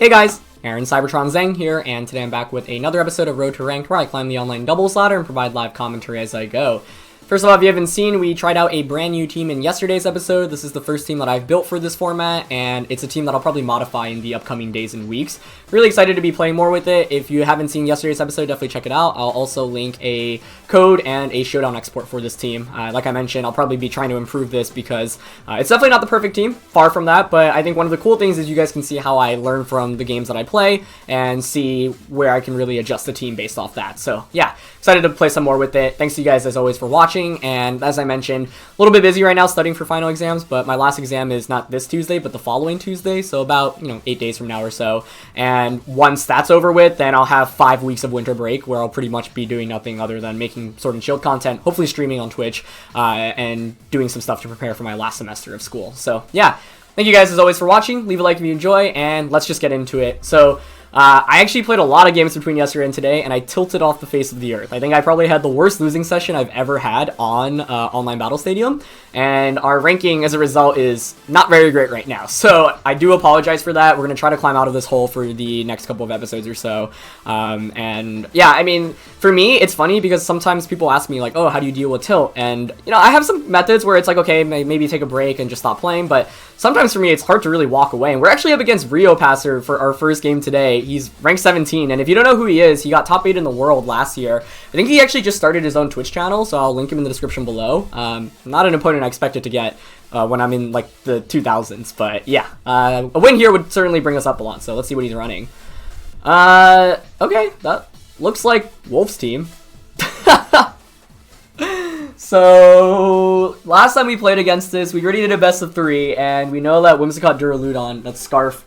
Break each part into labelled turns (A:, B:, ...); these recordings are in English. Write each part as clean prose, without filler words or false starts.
A: Hey guys, Aaron Cybertron Zeng here, and today I'm back with another episode of Road to Ranked where I climb the online doubles ladder and provide live commentary as I go. First of all, if you haven't seen, we tried out a brand new team in yesterday's episode. This is the first team that I've built for this format, and it's a team that I'll probably modify in the upcoming days and weeks. Really excited to be playing more with it. If you haven't seen yesterday's episode, definitely check it out. I'll also link a code and a showdown export for this team. Like I mentioned, I'll probably be trying to improve this because it's definitely not the perfect team, far from that, but I think one of the cool things is you guys can see how I learn from the games that I play and see where I can really adjust the team based off that. So yeah, excited to play some more with it. Thanks to you guys as always for watching, and as I mentioned, a little bit busy right now studying for final exams, but my last exam is not this Tuesday, but the following Tuesday, so about, 8 days from now or so. And once that's over with, then I'll have 5 weeks of winter break where I'll pretty much be doing nothing other than making Sword and Shield content, hopefully streaming on Twitch, and doing some stuff to prepare for my last semester of school. So yeah, thank you guys as always for watching. Leave a like if you enjoy, and let's just get into it. So I actually played a lot of games between yesterday and today, and I tilted off the face of the earth. I think I probably had the worst losing session I've ever had on Online Battle Stadium, and our ranking as a result is not very great right now. So I do apologize for that. We're going to try to climb out of this hole for the next couple of episodes or so. And yeah, I mean, for me, it's funny because sometimes people ask me like, oh, how do you deal with tilt? And, I have some methods where it's like, okay, maybe take a break and just stop playing, but sometimes for me, it's hard to really walk away. And we're actually up against Rio Passer for our first game today. He's ranked 17, and if you don't know who he is, he got top 8 in the world last year. I think he actually just started his own Twitch channel, so I'll link him in the description below. Not an opponent I expected to get when I'm in, like, the 2000s, but yeah. A win here would certainly bring us up a lot, so let's see what he's running. Okay, that looks like Wolf's team. So, last time we played against this, we already did a best of 3, and we know that Whimsicott Duraludon, that Scarf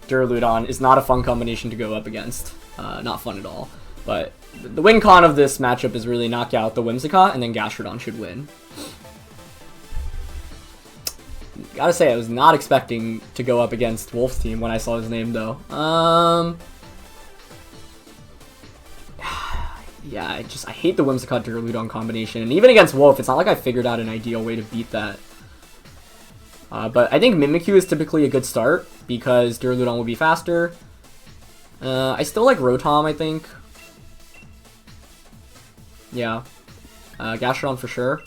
A: Duraludon, is not a fun combination to go up against. Not fun at all. But the win con of this matchup is really knock out the Whimsicott, and then Gastrodon should win. Gotta say, I was not expecting to go up against Wolf's team when I saw his name, though. Yeah, I hate the Whimsicott Duraludon combination, and even against Wolf, it's not like I figured out an ideal way to beat that. But I think Mimikyu is typically a good start, because Duraludon will be faster. I still like Rotom, I think. Yeah. Gastrodon for sure.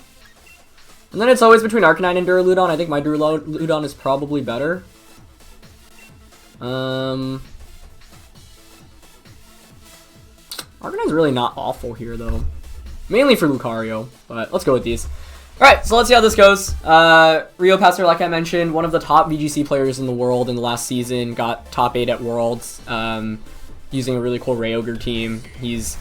A: And then it's always between Arcanine and Duraludon. I think my Duraludon is probably better. Arcanine's really not awful here, though. Mainly for Lucario, but let's go with these. Alright, so let's see how this goes. Rio Passer, like I mentioned, one of the top VGC players in the world in the last season, got top 8 at Worlds, using a really cool Kyogre team. He's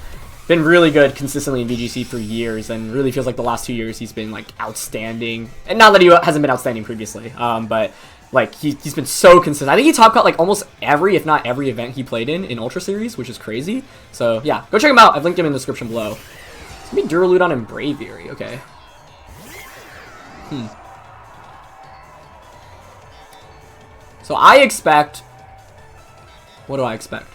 A: been really good consistently in VGC for years, and really feels like the last 2 years he's been, like, outstanding. And not that he hasn't been outstanding previously, but like, he's been so consistent. I think he top cut, like, almost every, if not every event he played in Ultra Series, which is crazy. So, yeah, go check him out. I've linked him in the description below. It's gonna be Duraludon and Braviary, okay. So, I expect... What do I expect?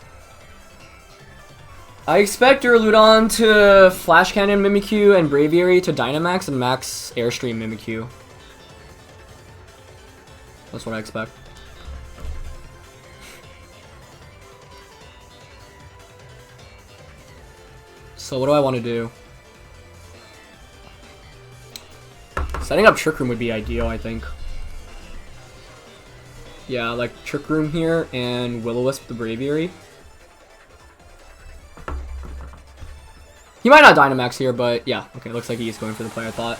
A: I expect Duraludon to Flash Cannon Mimikyu and Braviary to Dynamax and Max Airstream Mimikyu. That's what I expect. So what do I want to do? Setting up Trick Room would be ideal, I think. Yeah, like Trick Room here and Will-O-Wisp the Braviary. He might not Dynamax here, but yeah. Okay, looks like he's going for the play I thought.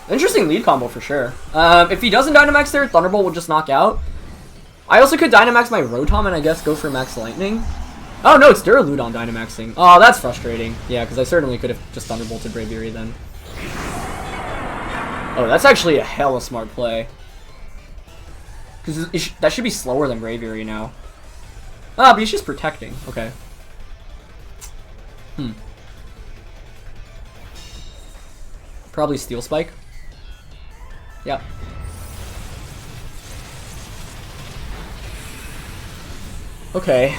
A: Interesting lead combo for sure. If he doesn't Dynamax there, Thunderbolt will just knock out. I also could Dynamax my Rotom and I guess go for Max Lightning. Oh no, it's Duraludon Dynamaxing. Oh, that's frustrating. Yeah, because I certainly could have just Thunderbolted Braviary then. Oh, that's actually a hella smart play. Because that should be slower than Braviary now. Ah, but he's just protecting. Okay. Probably Steel Spike. Yep. Okay.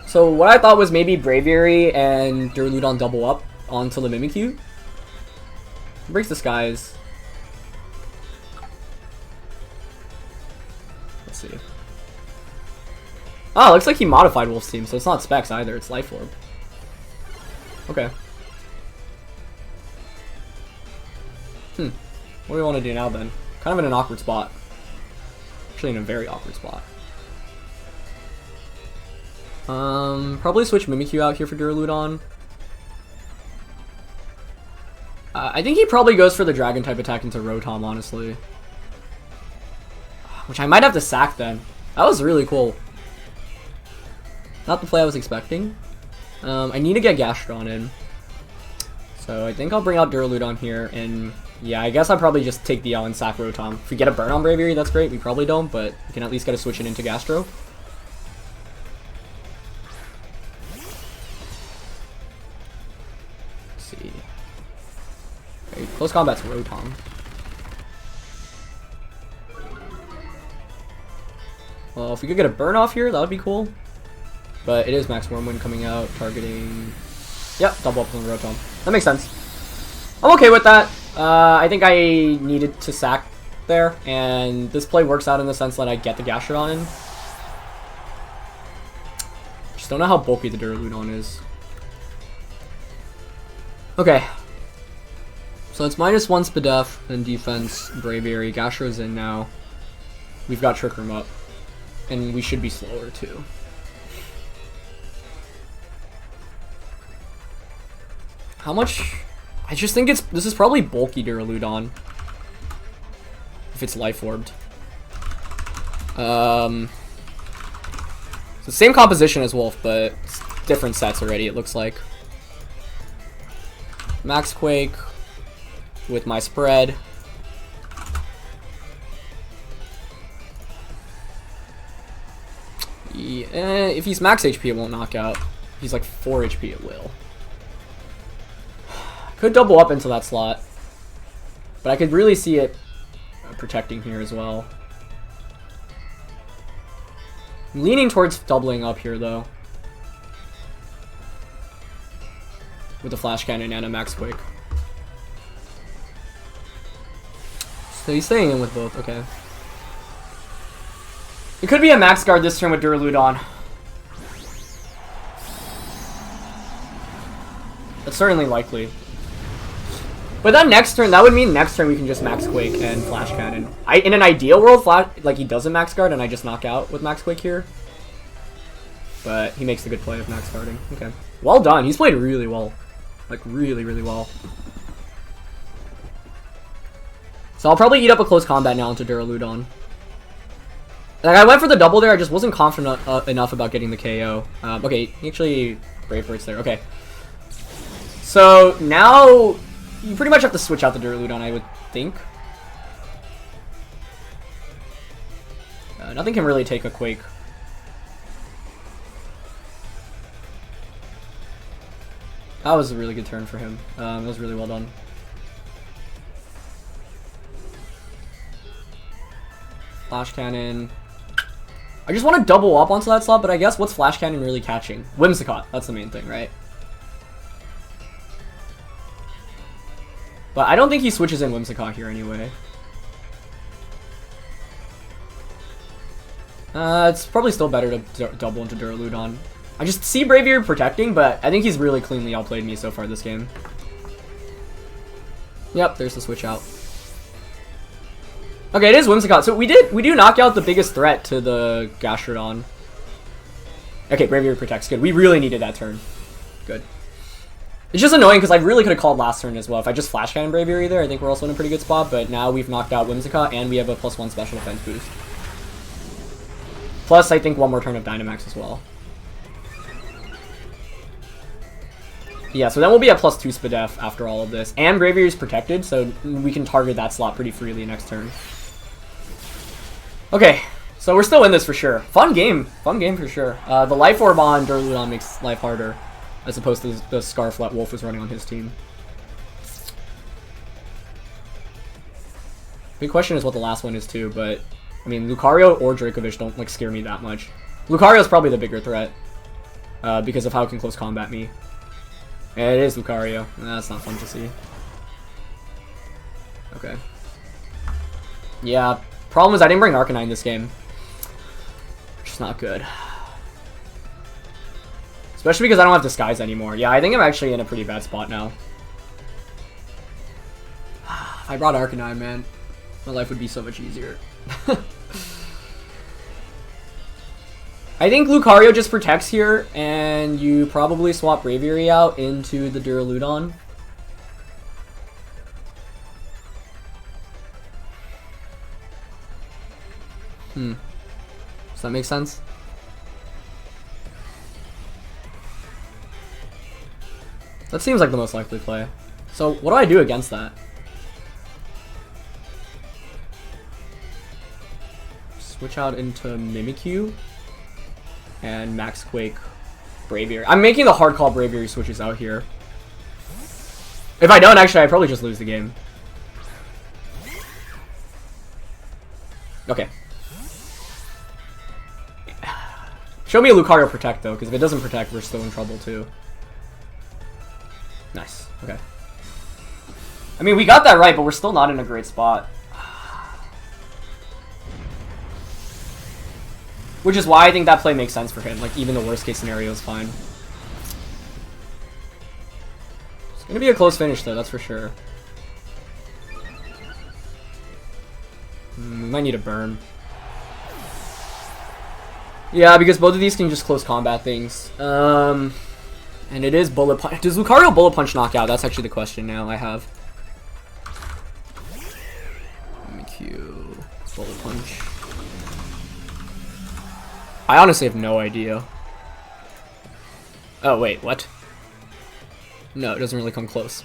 A: So what I thought was maybe Braviary and Duraludon double up onto the Mimikyu. Breaks the skies. Let's see. Oh, looks like he modified Wolf's team, so it's not Specs either, it's Life Orb. Okay. What do we want to do now then? Kind of in an awkward spot. Actually in a very awkward spot. Probably switch Mimikyu out here for Duraludon. I think he probably goes for the Dragon type attack into Rotom, honestly. Which I might have to sack then. That was really cool. Not the play I was expecting. I need to get Gastrodon in. So I think I'll bring out Duraludon here, and yeah, I guess I'll probably just take the L and sack Rotom. If we get a burn on Braviary, that's great. We probably don't, but we can at least get a switch in into Gastro. Let's see. Okay, close combat's Rotom. Well, if we could get a burn off here, that would be cool. But it is Max Wormwind coming out, targeting... Yep, double up on the Rotom. That makes sense. I'm okay with that. I think I needed to sack there, and this play works out in the sense that I get the Gastrodon in. Just don't know how bulky the Duraludon is. Okay. So it's -1 Spadef and defense, Braviary. Gastro's in now. We've got Trick Room up. And we should be slower too. How much? I just think this is probably bulky Duraludon. If it's Life Orbed. So same composition as Wolf, but different sets already, it looks like. Max Quake with my spread. Yeah, if he's max HP, it won't knock out. If he's like 4 HP, it will. Could double up into that slot, but I could really see it protecting here as well. I'm leaning towards doubling up here though, with a Flash Cannon and a Max Quake. So he's staying in with both, okay. It could be a Max Guard this turn with Duraludon. That's certainly likely. But then next turn, that would mean next turn we can just Max Quake and Flash Cannon. In an ideal world, like he doesn't Max Guard and I just knock out with Max Quake here. But he makes the good play of Max Guarding. Okay. Well done. He's played really well. Like really, really well. So I'll probably eat up a close combat now into Duraludon. Like I went for the double there, I just wasn't confident enough about getting the KO. Okay, actually Brave Bird's there. Okay. So now you pretty much have to switch out the Duraludon, I would think. Nothing can really take a Quake. That was a really good turn for him. That was really well done. Flash Cannon. I just want to double up onto that slot, but I guess what's Flash Cannon really catching? Whimsicott, that's the main thing, right? But I don't think he switches in Whimsicott here anyway. It's probably still better to double into Duraludon. I just see Braviary protecting, but I think he's really cleanly outplayed me so far this game. Yep, there's the switch out. Okay, it is Whimsicott. So we do knock out the biggest threat to the Gastrodon. Okay, Braviary protects. Good. We really needed that turn. Good. It's just annoying because I really could have called last turn as well. If I just Flash Cannon Braviary there, I think we're also in a pretty good spot. But now we've knocked out Whimsicott and we have a +1 special defense boost. Plus, I think one more turn of Dynamax as well. Yeah, so then we'll be at +2 Spadef after all of this. And Braviary is protected, so we can target that slot pretty freely next turn. Okay, so we're still in this for sure. Fun game for sure. The Life Orb on Duraludon makes life harder, as opposed to the Scarf that Wolf was running on his team. Big question is what the last one is too, but I mean Lucario or Dracovish don't like scare me that much. Lucario's probably the bigger threat, because of how it can close combat me. And it is Lucario. That's not fun to see. Okay. Yeah. Problem is I didn't bring Arcanine this game. Which is not good. Especially because I don't have Disguise anymore. Yeah, I think I'm actually in a pretty bad spot now. If I brought Arcanine, man, my life would be so much easier. I think Lucario just protects here, and you probably swap Braviary out into the Duraludon. Does that make sense? That seems like the most likely play. So what do I do against that? Switch out into Mimikyu and Max Quake Braviary. I'm making the hard call Braviary switches out here. If I don't, actually, I probably just lose the game. Okay. Show me a Lucario Protect, though, because if it doesn't protect, we're still in trouble, too. Nice. Okay. I mean, we got that right, but we're still not in a great spot. Which is why I think that play makes sense for him. Like, even the worst case scenario is fine. It's gonna be a close finish, though, that's for sure. We might need a burn. Yeah, because both of these can just close combat things. And it is Bullet Punch. Does Lucario Bullet Punch knock out? That's actually the question now I have. Mimikyu. Bullet Punch. I honestly have no idea. Oh, wait, what? No, it doesn't really come close.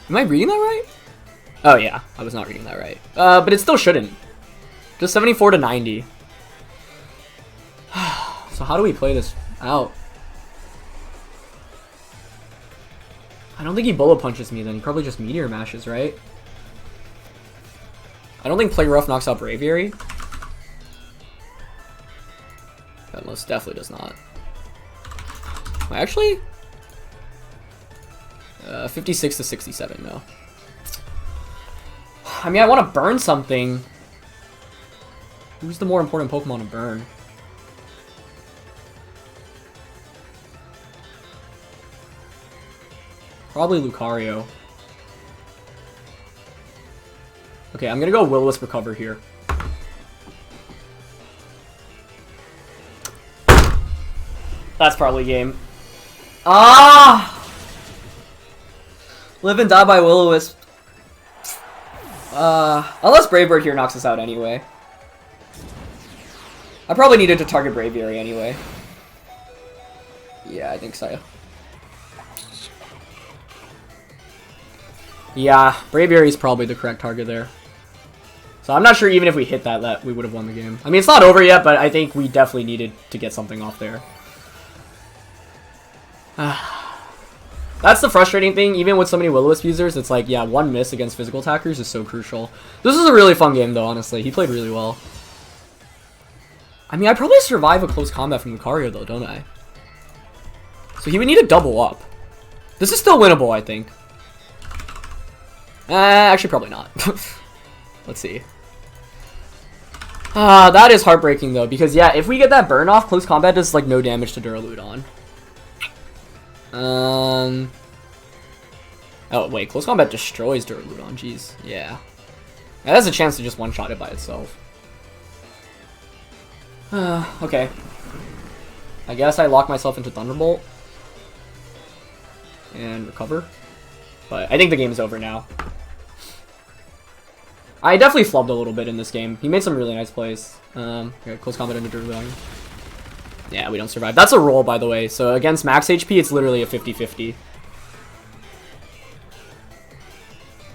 A: Am I reading that right? Oh, yeah, I was not reading that right. But it still shouldn't. Just 74 to 90. So how do we play this out? I don't think he Bullet Punches me then. He probably just Meteor Mashes, right? I don't think Play Rough knocks out Braviary. That most definitely does not. Actually? 56 to 67, no. I mean, I want to burn something. Who's the more important Pokemon to burn? Probably Lucario. Okay, I'm gonna go Will-O-Wisp Recover here. That's probably game. Ah! Live and die by Will-O-Wisp. Unless Brave Bird here knocks us out anyway. I probably needed to target Braviary anyway. Yeah, I think so. Yeah, Braviary is probably the correct target there. So I'm not sure even if we hit that we would have won the game. I mean, it's not over yet, but I think we definitely needed to get something off there. That's the frustrating thing, even with so many Will-O-Wisp users, it's like, yeah, one miss against physical attackers is so crucial. This is a really fun game, though, honestly. He played really well. I mean, I'd probably survive a close combat from Lucario, though, don't I? So he would need to double up. This is still winnable, I think. Actually, probably not. Let's see. That is heartbreaking, though, because, yeah, if we get that burn off, close combat does, like, no damage to Duraludon. Oh, wait, close combat destroys Duraludon, jeez. Yeah. That has a chance to just one-shot it by itself. Okay. I guess I lock myself into Thunderbolt. And recover. But I think the game is over now. I definitely flubbed a little bit in this game. He made some really nice plays. Okay, close combat into Duraludon. Yeah, we don't survive. That's a roll, by the way. So against max HP, it's literally a 50-50.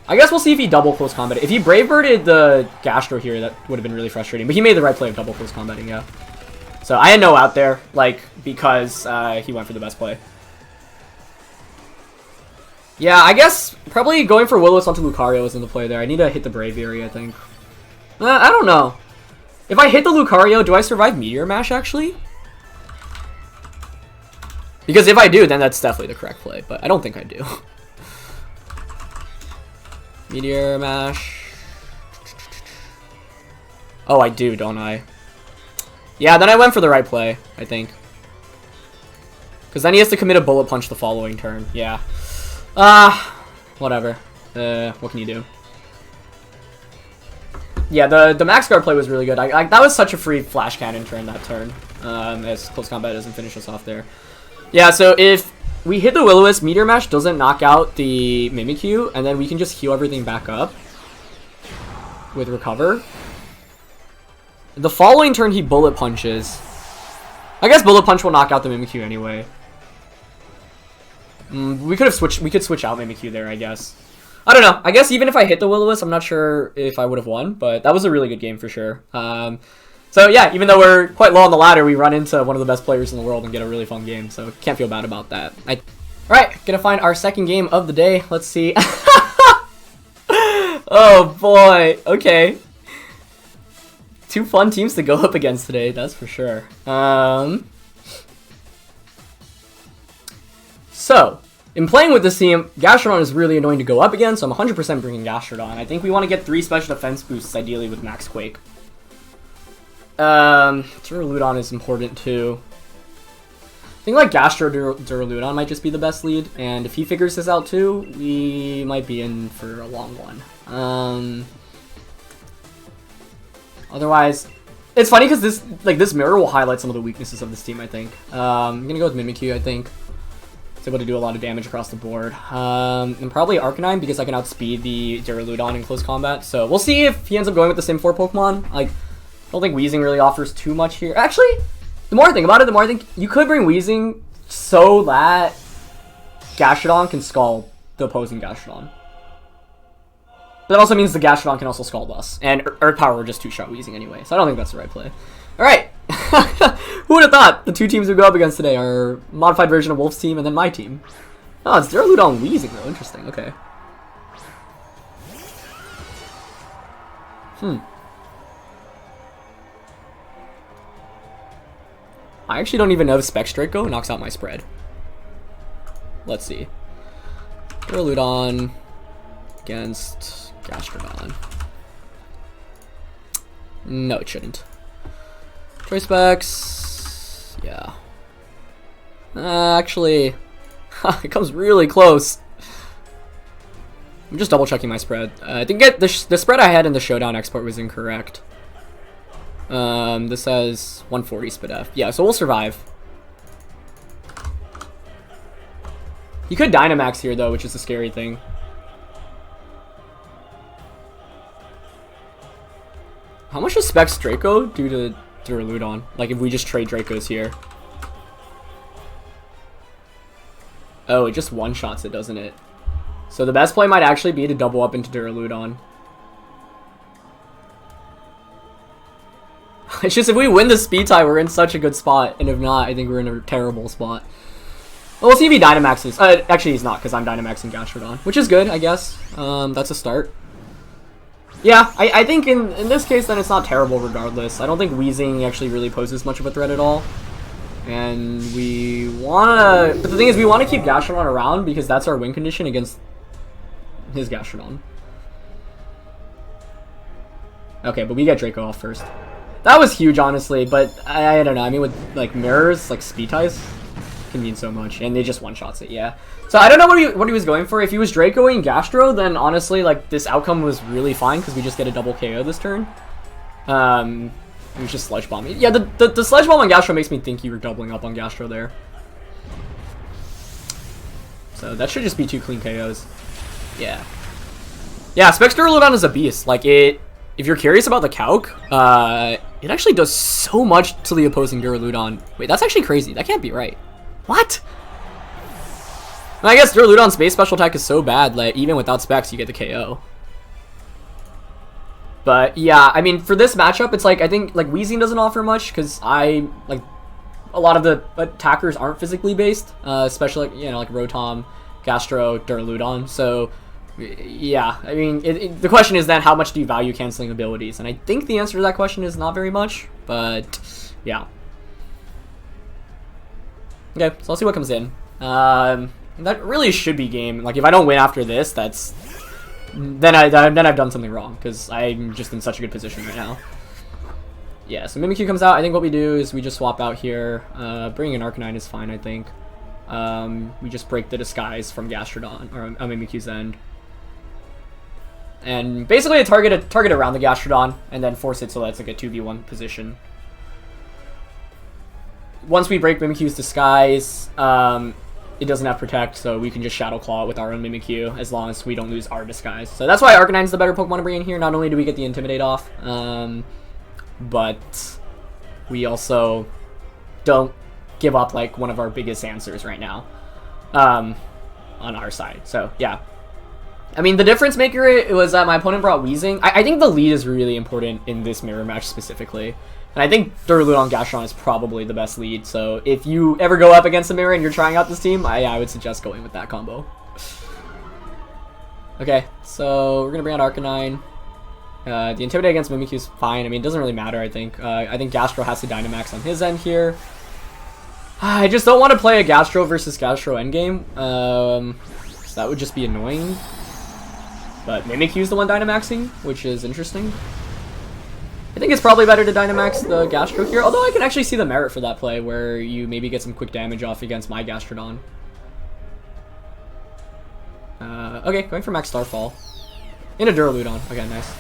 A: I guess we'll see if he double close combat. If he Brave Birded the Gastro here, that would have been really frustrating. But he made the right play of double close combating, yeah. So I had no out there, like, because he went for the best play. Yeah, I guess probably going for Will-O-Wisp onto Lucario isn't the play there. I need to hit the Braviary, I think. I don't know. If I hit the Lucario, do I survive Meteor Mash, actually? Because if I do, then that's definitely the correct play, but I don't think I do. Meteor Mash. Oh, I do, don't I? Yeah, then I went for the right play, I think. Because then he has to commit a Bullet Punch the following turn. Yeah. Whatever. What can you do? Yeah, the Max Guard play was really good. That was such a free Flash Cannon turn that turn. As Close Combat doesn't finish us off there. Yeah, so if we hit the Will-O-Wisp, Meteor Mash doesn't knock out the Mimikyu, and then we can just heal everything back up with Recover. The following turn, he Bullet Punches. I guess Bullet Punch will knock out the Mimikyu anyway. We could switch out Mimikyu there, I guess. I don't know. I guess even if I hit the Will-O-Wisp, I'm not sure if I would have won, but that was a really good game for sure. So yeah, even though we're quite low on the ladder, we run into one of the best players in the world and get a really fun game, so can't feel bad about that. Alright, gonna find our second game of the day. Let's see. Oh boy, okay. Two fun teams to go up against today, that's for sure. So, in playing with this team, Gastrodon is really annoying to go up against, so I'm 100% bringing Gastrodon. I think we want to get 3 special defense boosts, ideally with Max Quake. Duraludon is important too. I think like Duraludon might just be the best lead, and if he figures this out too, we might be in for a long one. Otherwise, it's funny because this mirror will highlight some of the weaknesses of this team, I think. I'm gonna go with Mimikyu, I think. It's able to do a lot of damage across the board. And probably Arcanine because I can outspeed the Duraludon in close combat. So we'll see if he ends up going with the same 4 Pokemon. Like, I don't think Weezing really offers too much here. Actually, the more I think about it, the more I think you could bring Weezing so that Gastrodon can scald the opposing Gastrodon. But that also means the Gastrodon can also scald us. And Earth Power will just 2-shot Weezing anyway. So I don't think that's the right play. Alright. Who would have thought the 2 teams we go up against today are modified version of Wolf's team and then my team. Oh, it's Duraludon Weezing though. Interesting. Okay. I actually don't even know if Specs Draco knocks out my spread. Let's see. Duraludon against Gastrodon. No, it shouldn't. Choice Specs. Yeah. Actually, it comes really close. I'm just double checking my spread. I think the spread I had in the Showdown export was incorrect. This says 140 Spadef. Yeah, so we'll survive. He could Dynamax here though, which is a scary thing. How much does Specs Draco do to Duraludon? Like if we just trade Dracos here. Oh, it just one-shots it, doesn't it? So the best play might actually be to double up into Duraludon. It's just if we win the speed tie, we're in such a good spot. And if not, I think we're in a terrible spot. Well, we'll see if he Dynamaxes. Actually, he's not, because I'm Dynamaxing Gastrodon. Which is good, I guess. That's a start. Yeah, I think in this case, then it's not terrible regardless. I don't think Weezing actually really poses much of a threat at all. And we want to... But the thing is, we want to keep Gastrodon around because that's our win condition against his Gastrodon. Okay, but we get Draco off first. That was huge, honestly, but I don't know. I mean, with, like, mirrors, like, speed ties can mean so much, and they just one-shots it, yeah. So I don't know what he was going for. If he was Dracoing Gastro, then honestly, like, this outcome was really fine, because we just get a double KO this turn. It was just Sludge Bomb. Yeah, the Sludge Bomb on Gastro makes me think you were doubling up on Gastro there. So that should just be 2 clean KOs. Yeah. Yeah, Specs Duraludon is a beast. Like, if you're curious about the calc, it actually does so much to the opposing Duraludon. Wait, that's actually crazy. That can't be right. What? I guess Duraludon's base special attack is so bad, like, even without Specs, you get the KO. But, yeah, I mean, for this matchup, it's like, I think, like, Weezing doesn't offer much, because like, a lot of the attackers aren't physically based, especially, you know, like Rotom, Gastro, Duraludon, so... Yeah, I mean, the question is then how much do you value canceling abilities? And I think the answer to that question is not very much, but yeah. Okay, so let's see what comes in. That really should be game. Like, if I don't win after this, then I've done something wrong, because I'm just in such a good position right now. Yeah, so Mimikyu comes out. I think what we do is we just swap out here. Bringing an Arcanine is fine, I think. we just break the disguise from Gastrodon, or Mimikyu's end. And basically target around the Gastrodon, and then force it so that's like a 2v1 position. Once we break Mimikyu's disguise, it doesn't have Protect, so we can just Shadow Claw it with our own Mimikyu, as long as we don't lose our disguise. So that's why Arcanine's the better Pokemon to bring in here. Not only do we get the Intimidate off, but we also don't give up like one of our biggest answers right now on our side. So yeah, I mean, the difference maker was that my opponent brought Weezing. I think the lead is really important in this mirror match specifically. And I think Duraludon Gastrodon is probably the best lead. So if you ever go up against a mirror and you're trying out this team, I would suggest going with that combo. Okay, so we're going to bring out Arcanine. The Intimidate against Mimikyu is fine. I mean, it doesn't really matter, I think. I think Gastro has to Dynamax on his end here. I just don't want to play a Gastro versus Gastro endgame. So that would just be annoying. But Mimikyu's the one Dynamaxing, which is interesting. I think it's probably better to Dynamax the Gastro here, although I can actually see the merit for that play, where you maybe get some quick damage off against my Gastrodon. Okay, going for Max Starfall. In a Duraludon. Okay, nice.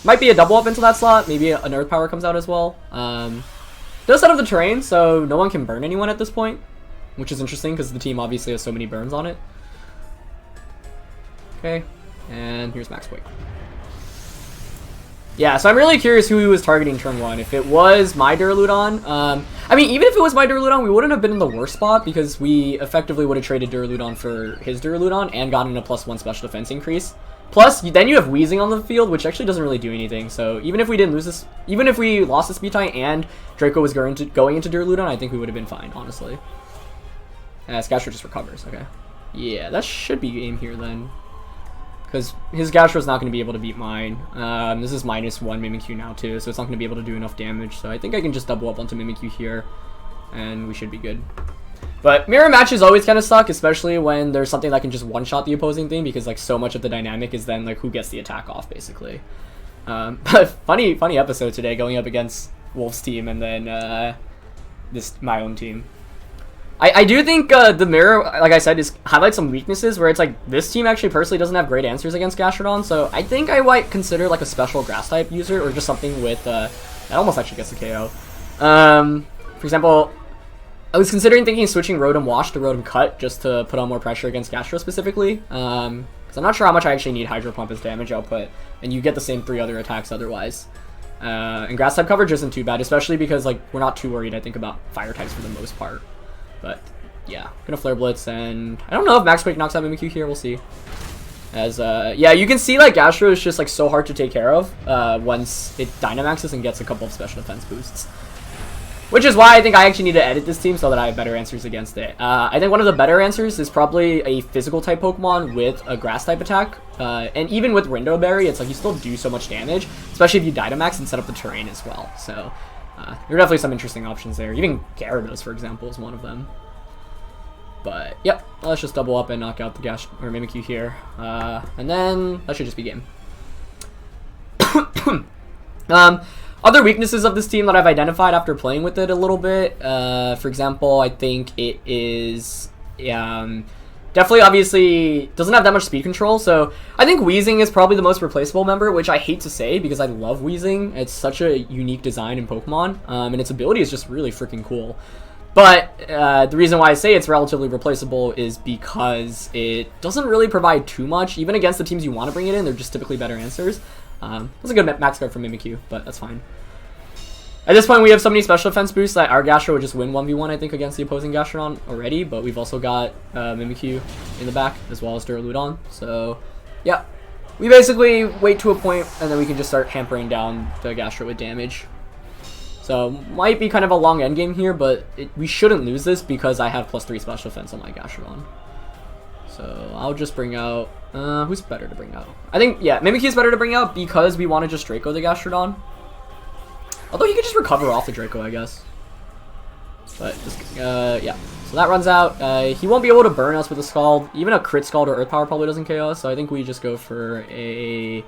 A: Might be a double up into that slot, maybe an Earth Power comes out as well. Does set up the terrain, so no one can burn anyone at this point, which is interesting, because the team obviously has so many burns on it. Okay, and here's Max Quake. Yeah, so I'm really curious who he was targeting turn 1. If it was my Duraludon, I mean, even if it was my Duraludon, we wouldn't have been in the worst spot because we effectively would have traded Duraludon for his Duraludon and gotten a +1 special defense increase. Plus, then you have Weezing on the field, which actually doesn't really do anything. So even if we didn't lose this, even if we lost this Speed tie and Draco was going into Duraludon, I think we would have been fine, honestly. Gastro just recovers, okay. Yeah, that should be game here then. Because his Gastro's not going to be able to beat mine. This is -1 Mimikyu now too, so it's not going to be able to do enough damage. So I think I can just double up onto Mimikyu here, and we should be good. But mirror matches always kind of suck, especially when there's something that can just one-shot the opposing thing, because like so much of the dynamic is then like who gets the attack off, basically. But funny episode today, going up against Wolf's team and then my own team. I do think the mirror, like I said, highlights some weaknesses where it's like this team actually personally doesn't have great answers against Gastrodon, so I think I might consider like a special grass type user or just something with that almost actually gets a KO. For example, I was considering switching Rotom Wash to Rotom Cut just to put on more pressure against Gastro specifically, because I'm not sure how much I actually need Hydro Pump as damage output, and you get the same 3 other attacks otherwise. And grass type coverage isn't too bad, especially because like we're not too worried, I think, about fire types for the most part. But yeah, gonna Flare Blitz, and I don't know if Max Quake knocks out Mimikyu here. We'll see. As yeah, you can see like Gastro is just like so hard to take care of once it Dynamaxes and gets a couple of special defense boosts. Which is why I think I actually need to edit this team so that I have better answers against it. I think one of the better answers is probably a physical type Pokemon with a grass type attack. And even with Rindo Berry, it's like you still do so much damage, especially if you Dynamax and set up the terrain as well. So there are definitely some interesting options there. Even Gyarados, for example, is one of them. But yep, let's just double up and knock out the Mimikyu here. And then that should just be game. Other weaknesses of this team that I've identified after playing with it a little bit, for example, I think it is definitely, obviously, doesn't have that much speed control, so I think Weezing is probably the most replaceable member, which I hate to say because I love Weezing. It's such a unique design in Pokemon, and its ability is just really freaking cool. But the reason why I say it's relatively replaceable is because it doesn't really provide too much. Even against the teams you want to bring it in, they're just typically better answers. That's a good max guard for Mimikyu, but that's fine. At this point, we have so many special defense boosts that our Gastro would just win 1v1, I think, against the opposing Gastrodon already, but we've also got Mimikyu in the back, as well as Duraludon. So, yeah. We basically wait to a point, and then we can just start hampering down the Gastro with damage. So, might be kind of a long endgame here, but we shouldn't lose this because I have +3 special defense on my Gastrodon. So, I'll just bring out... who's better to bring out? I think, yeah, Mimikyu is better to bring out because we want to just Draco the Gastrodon. Although he could just recover off the Draco, I guess. But, just, yeah. So that runs out. He won't be able to burn us with a Scald. Even a crit Scald or Earth Power probably doesn't KO us, so I think we just go for a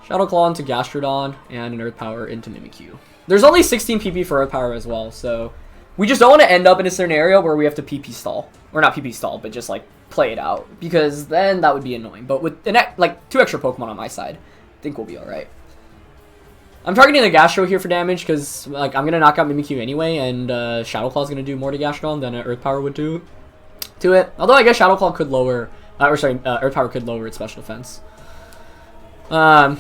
A: Shadow Claw into Gastrodon and an Earth Power into Mimikyu. There's only 16 PP for Earth Power as well, so we just don't want to end up in a scenario where we have to PP stall. Or not PP stall, but just, like, play it out. Because then that would be annoying. But with, like, 2 extra Pokemon on my side, I think we'll be alright. I'm targeting the Gastro here for damage, because, like, I'm going to knock out Mimikyu anyway, and Shadow Claw's going to do more to Gastron than Earth Power would do to it. Although I guess Shadow Claw could lower, Earth Power could lower its special defense. I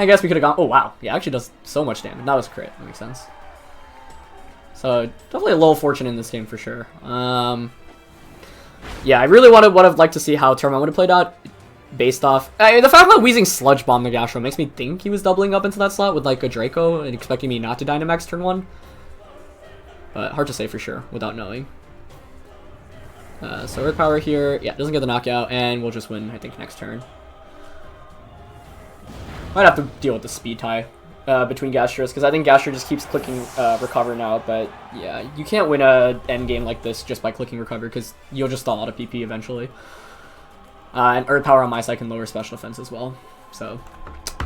A: guess we could have gone, oh wow, yeah, it actually does so much damage. That was crit, that makes sense. So, definitely a little fortune in this game for sure. Yeah, I really would have liked to see how Tournament would have played out based off... the fact that Weezing Sludge Bomb the Gastro makes me think he was doubling up into that slot with like a Draco and expecting me not to Dynamax turn 1. But hard to say for sure without knowing. So Earth Power here, yeah, doesn't get the knockout, and we'll just win, I think, next turn. Might have to deal with the speed tie between Gastros, because I think Gastro just keeps clicking Recover now, but yeah, you can't win a end game like this just by clicking Recover, because you'll just stall out of PP eventually. And Earth Power on my side can lower special defense as well, so...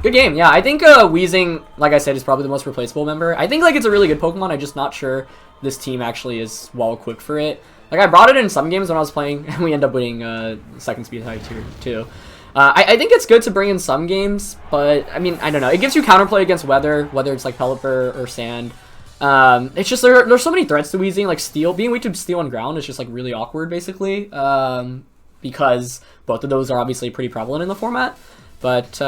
A: Good game, yeah, I think Weezing, like I said, is probably the most replaceable member. I think, like, it's a really good Pokemon, I'm just not sure this team actually is well-equipped for it. Like, I brought it in some games when I was playing, and we end up winning second speed tie tier 2. I think it's good to bring in some games, but, I mean, I don't know. It gives you counterplay against weather, whether it's, like, Pelipper or Sand. It's just, there's so many threats to Weezing, like, Steel. Being weak to Steel on ground is just, like, really awkward, basically, because both of those are obviously pretty prevalent in the format. But,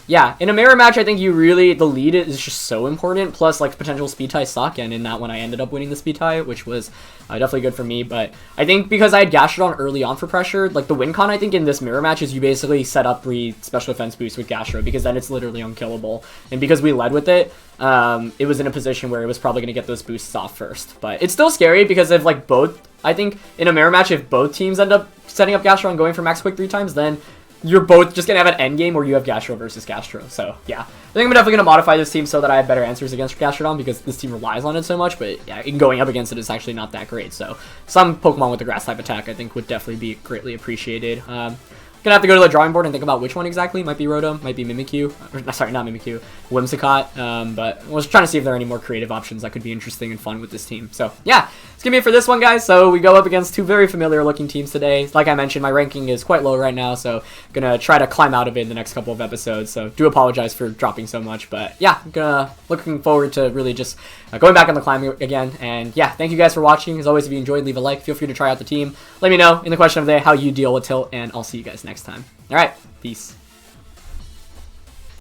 A: yeah, in a mirror match, I think you really, the lead is just so important, plus, like, potential speed ties suck, and in that one I ended up winning the speed tie, which was definitely good for me, but I think because I had Gastrodon early on for pressure, like, the win con, I think, in this mirror match is you basically set up 3 special defense boosts with Gastro, because then it's literally unkillable, and because we led with it, it was in a position where it was probably going to get those boosts off first, but it's still scary because if, like, both, I think, in a mirror match, if both teams end up setting up Gastrodon going for max quick 3 times, then you're both just going to have an end game where you have Gastro versus Gastro. So, yeah. I think I'm definitely going to modify this team so that I have better answers against Gastrodon because this team relies on it so much. But, yeah, going up against it is actually not that great. So, some Pokemon with the Grass-type attack I think would definitely be greatly appreciated. Gonna have to go to the drawing board and think about which one exactly. Might be Rotom, might be Mimikyu. Or, sorry, not Mimikyu. Whimsicott. But I was trying to see if there are any more creative options that could be interesting and fun with this team. So, yeah. It's gonna be it for this one, guys. So, we go up against 2 very familiar-looking teams today. Like I mentioned, my ranking is quite low right now. So, gonna try to climb out of it in the next couple of episodes. So, do apologize for dropping so much. But, yeah. Looking forward to really just going back on the climb again. And, yeah. Thank you guys for watching. As always, if you enjoyed, leave a like. Feel free to try out the team. Let me know in the question of the day how you deal with tilt. And I'll see you guys next time. All right, peace.